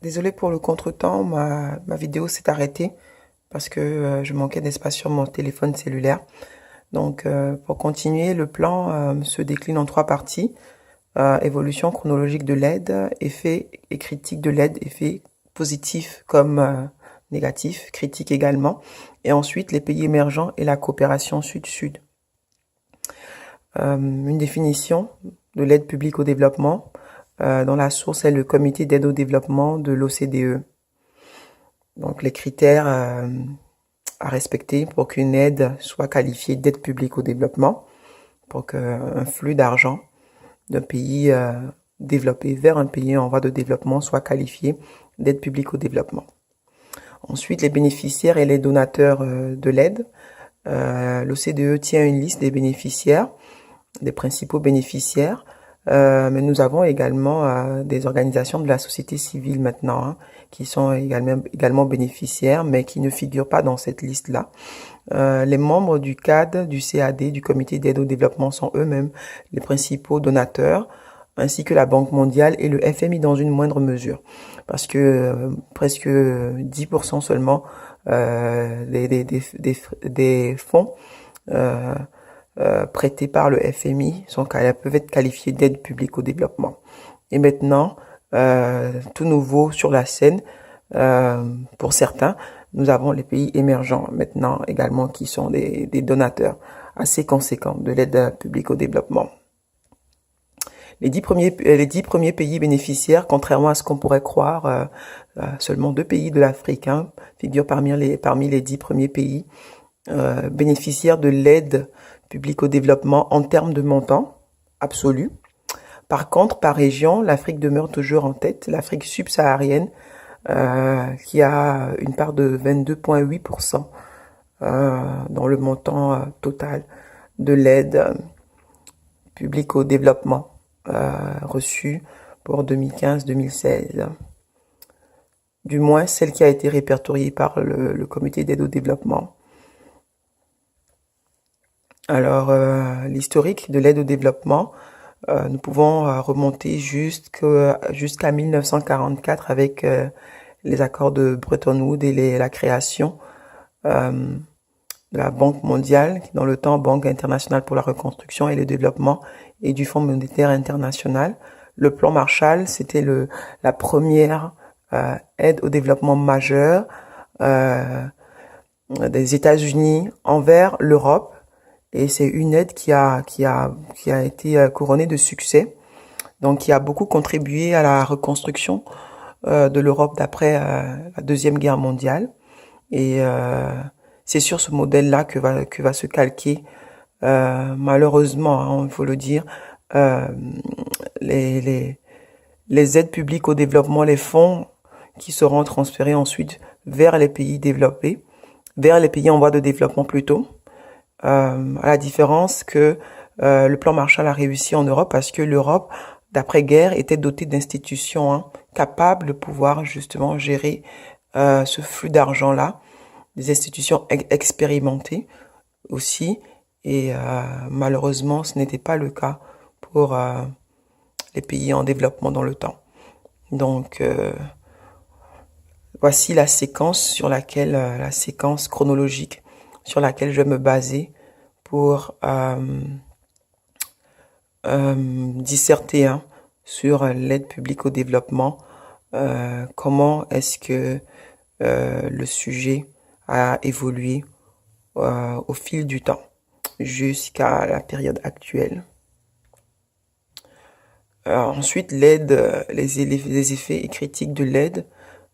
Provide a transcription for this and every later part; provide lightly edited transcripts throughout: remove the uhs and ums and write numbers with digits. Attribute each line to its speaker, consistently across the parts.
Speaker 1: Désolée pour le contretemps, ma vidéo s'est arrêtée parce que je manquais d'espace sur mon téléphone cellulaire. Donc, pour continuer, le plan se décline en trois parties. Évolution chronologique de l'aide, effet et critique de l'aide, effet positif comme négatif, critique également. Et ensuite, les pays émergents et la coopération sud-sud. Une définition de l'aide publique au développement. Dont la source est le comité d'aide au développement de l'OCDE. Donc les critères à respecter pour qu'une aide soit qualifiée d'aide publique au développement, pour qu'un flux d'argent d'un pays développé vers un pays en voie de développement soit qualifié d'aide publique au développement. Ensuite, les bénéficiaires et les donateurs de l'aide. L'OCDE tient une liste des bénéficiaires, des principaux bénéficiaires. Mais nous avons également des organisations de la société civile maintenant qui sont également bénéficiaires, mais qui ne figurent pas dans cette liste-là. Les membres du CAD, du CAD, du Comité d'aide au développement sont eux-mêmes les principaux donateurs, ainsi que la Banque mondiale et le FMI dans une moindre mesure, parce que presque 10% seulement des fonds prêtés par le FMI peuvent être qualifiés d'aide publique au développement. Et maintenant, tout nouveau sur la scène, pour certains, nous avons les pays émergents maintenant également qui sont des donateurs assez conséquents de l'aide publique au développement. Les 10 premiers pays bénéficiaires, contrairement à ce qu'on pourrait croire, seulement 2 pays de l'Afrique figurent parmi les 10 premiers pays bénéficiaires de l'aide publique au développement en termes de montant absolu. Par contre, par région, l'Afrique demeure toujours en tête. L'Afrique subsaharienne, qui a une part de 22,8% dans le montant total de l'aide publique au développement reçue pour 2015-2016. Du moins, celle qui a été répertoriée par le comité d'aide au développement. Alors, l'historique de l'aide au développement, nous pouvons remonter jusqu'à 1944 avec les accords de Bretton Woods et la création de la Banque mondiale, qui dans le temps Banque internationale pour la reconstruction et le développement, et du Fonds monétaire international. Le plan Marshall, c'était la première aide au développement majeure des États-Unis envers l'Europe. Et c'est une aide qui a été couronnée de succès, donc qui a beaucoup contribué à la reconstruction de l'Europe d'après la Deuxième Guerre mondiale. Et c'est sur ce modèle-là que va se calquer, malheureusement, il faut le dire, les aides publiques au développement, les fonds qui seront transférés ensuite vers les pays développés, vers les pays en voie de développement plutôt. À la différence que le plan Marshall a réussi en Europe parce que l'Europe, d'après-guerre, était dotée d'institutions capables de pouvoir justement gérer ce flux d'argent-là, des institutions expérimentées aussi, et malheureusement, ce n'était pas le cas pour les pays en développement dans le temps. Donc, voici la séquence la séquence chronologique sur laquelle je vais me baser pour disserter sur l'aide publique au développement. Comment est-ce que le sujet a évolué au fil du temps jusqu'à la période actuelle. Ensuite, l'aide, les effets et critiques de l'aide.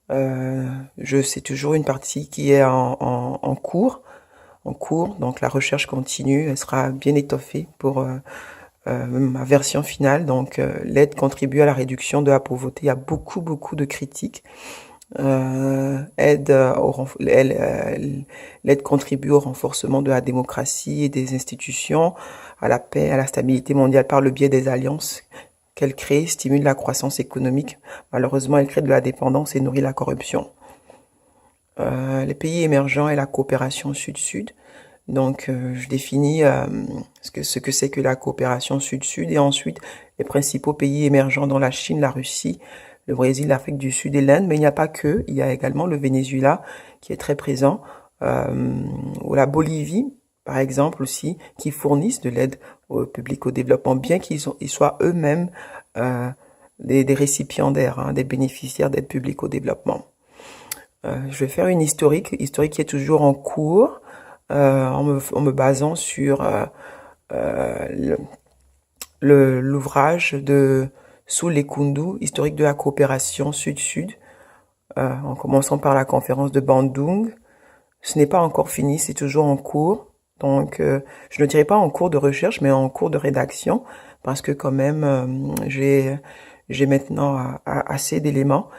Speaker 1: C'est toujours une partie qui est en cours. Donc la recherche continue, elle sera bien étoffée pour ma version finale. Donc l'aide contribue à la réduction de la pauvreté. Il y a beaucoup de critiques. L'aide contribue au renforcement de la démocratie et des institutions, à la paix, à la stabilité mondiale par le biais des alliances qu'elle crée, stimule la croissance économique. Malheureusement, elle crée de la dépendance et nourrit la corruption. Les pays émergents et la coopération sud-sud. Donc, je définis ce que c'est que la coopération sud-sud et ensuite les principaux pays émergents dans la Chine, la Russie, le Brésil, l'Afrique du Sud et l'Inde, mais il n'y a pas que, il y a également le Venezuela qui est très présent, ou la Bolivie, par exemple aussi, qui fournissent de l'aide au public au développement, bien ils soient eux-mêmes des récipiendaires, hein, des bénéficiaires d'aide publique au développement. Je vais faire une historique qui est toujours en cours, en me basant sur l'ouvrage de Soule Kundu, historique de la coopération Sud-Sud, en commençant par la conférence de Bandung. Ce n'est pas encore fini, c'est toujours en cours. Donc, je ne dirais pas en cours de recherche, mais en cours de rédaction, parce que quand même, j'ai maintenant assez d'éléments.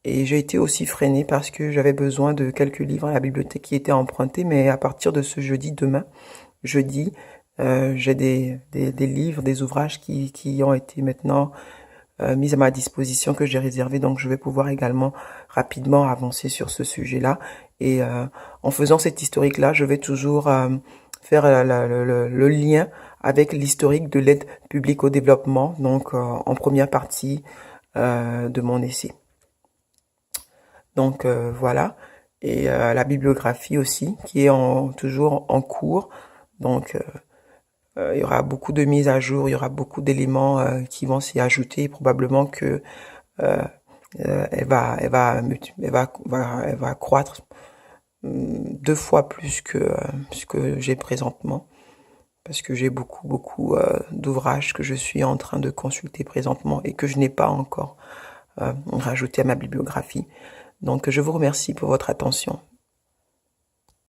Speaker 1: Et j'ai été aussi freinée parce que j'avais besoin de quelques livres à la bibliothèque qui étaient empruntés, mais à partir de ce jeudi, j'ai des livres, des ouvrages qui ont été maintenant mis à ma disposition, que j'ai réservé, donc je vais pouvoir également rapidement avancer sur ce sujet-là. Et en faisant cet historique-là, je vais toujours faire le lien avec l'historique de l'aide publique au développement, donc en première partie de mon essai. Donc voilà, et la bibliographie aussi, qui est toujours en cours. Donc il y aura beaucoup de mises à jour, il y aura beaucoup d'éléments qui vont s'y ajouter. Probablement que elle va croître 2 fois plus que ce que j'ai présentement, parce que j'ai beaucoup d'ouvrages que je suis en train de consulter présentement et que je n'ai pas encore rajouté à ma bibliographie. Donc je vous remercie pour votre attention.